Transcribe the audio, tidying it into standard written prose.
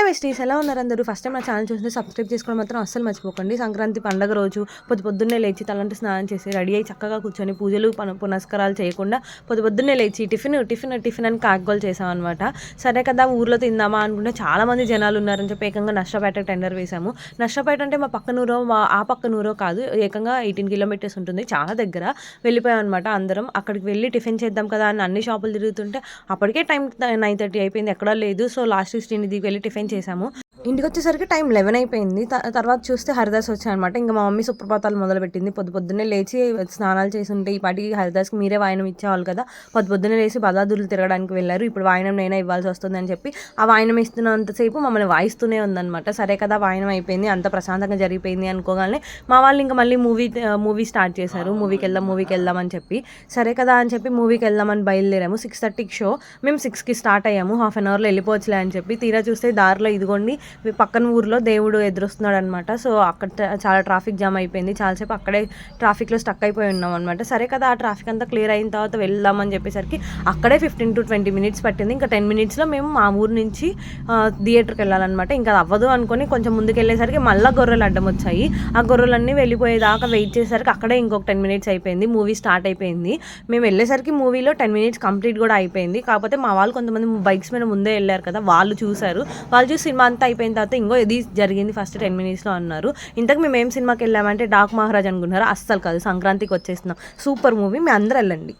Besties ఎలా ఉన్నారు అందరూ? ఫస్ట్ టైం నా ఛానల్ చూస్తే సబ్స్క్రైబ్ చేసుకోవడం మాత్రం అస్సలు మర్చిపోకండి. సంక్రాంతి పండగ రోజు పొద్దున్నే లేచి తలంటి స్నానం చేసి రెడీ అయ్యి చక్కగా కూర్చొని పూజలు పునస్కారాలు చేయకుండా పొద్దున్నే లేచి టిఫిన్ అని కాగ్గోలు చేసామన్నమాట. సరే కదా ఊర్లో తిందామా అనుకుంటే చాలామంది జనాలు ఉన్నారని చెప్పి ఏకంగా నష్టపేట టెండర్ వేసాము. నష్టపేట అంటే మా పక్కనూరో ఆ పక్కనూరో కాదు, ఏకంగా 18 కిలోమీటర్స్ ఉంటుంది, చాలా దగ్గర. వెళ్ళిపోయాం అనమాట అందరం. అక్కడికి వెళ్ళి టిఫిన్ చేద్దాం కదా అని అన్ని షాపులు తిరుగుతుంటే అప్పటికే టైం 9:30 అయిపోయింది, ఎక్కడా లేదు. సో లాస్ట్ శ్రీనిధికి వెళ్ళి టిఫిన్ చేసాము. ఇంటికి వచ్చేసరికి టైం 11 అయిపోయింది. తర్వాత చూస్తే హరిదాస్ వచ్చాయనమాట. ఇంకా మా మమ్మీ సుప్రభాతాలు మొదలుపెట్టింది. పొద్దున్నే లేచి స్నానాలు చేసి ఉంటే ఈ పాటికి హరిదాస్కి మీరే వాయనం ఇచ్చేవాళ్ళు కదా, పొద్దున్నే లేచి బదాదులు తిరగడానికి వెళ్ళారు, ఇప్పుడు వాయనం నేనే ఇవ్వాల్సి వస్తుంది అని చెప్పి ఆ వాయనం ఇస్తున్నంతసేపు మమ్మల్ని వాయిస్తూనే ఉందన్నమాట. సరే కదా వాయనం అయిపోయింది, అంత ప్రశాంతంగా జరిగిపోయింది అనుకోగానే మా వాళ్ళు ఇంకా మళ్ళీ మూవీ స్టార్ట్ చేశారు. మూవీకి వెళ్దాం అని చెప్పి సరే కదా అని చెప్పి మూవీకి వెళ్దామని బయలుదేరాము. 6:30కి షో, మేము 6కి స్టార్ట్ అయ్యాము. హాఫ్ అన్ అవర్లో వెళ్ళిపోవచ్చులే అని చెప్పి తీరా చూస్తే దారిలో ఇదిగోండి పక్కన ఊర్లో దేవుడు ఎదురొస్తున్నాడు అనమాట. సో అక్కడ చాలా ట్రాఫిక్ జామ్ అయిపోయింది, చాలాసేపు అక్కడే ట్రాఫిక్లో స్టక్ అయిపోయి ఉన్నాం అనమాట. సరే కదా ఆ ట్రాఫిక్ అంతా క్లియర్ అయిన తర్వాత వెళ్దామని చెప్పేసరికి అక్కడే 15 to 20 minutes పట్టింది. ఇంకా 10 minutesలో మేము మా ఊరు నుంచి థియేటర్కి వెళ్ళాలన్నమాట. ఇంకా అది అవ్వదు అనుకొని కొంచెం ముందుకు వెళ్ళేసరికి మళ్ళీ గొర్రెలు అడ్డం వచ్చాయి. ఆ గొర్రెలన్నీ వెళ్ళిపోయేదాకా వెయిట్ చేసేసరికి అక్కడే ఇంకొక 10 minutes అయిపోయింది, మూవీ స్టార్ట్ అయిపోయింది. మేము వెళ్ళేసరికి మూవీలో 10 minutes కంప్లీట్ కూడా అయిపోయింది. కాకపోతే మా వాళ్ళు కొంతమంది బైక్స్ మీద ముందే వెళ్ళారు కదా, వాళ్ళు చూసి సినిమా అంతా అయిపోయిన తర్వాత ఇంకో ఇది జరిగింది ఫస్ట్ 10 minutesలో అన్నారు. ఇంతకు మేము ఏం సినిమాకి వెళ్ళామంటే డాక్ మహారాజ్ అనుకున్నారు, అస్సలు కాదు, సంక్రాంతికి వచ్చేస్తున్నాం. సూపర్ మూవీ, మీ అందరూ వెళ్ళండి.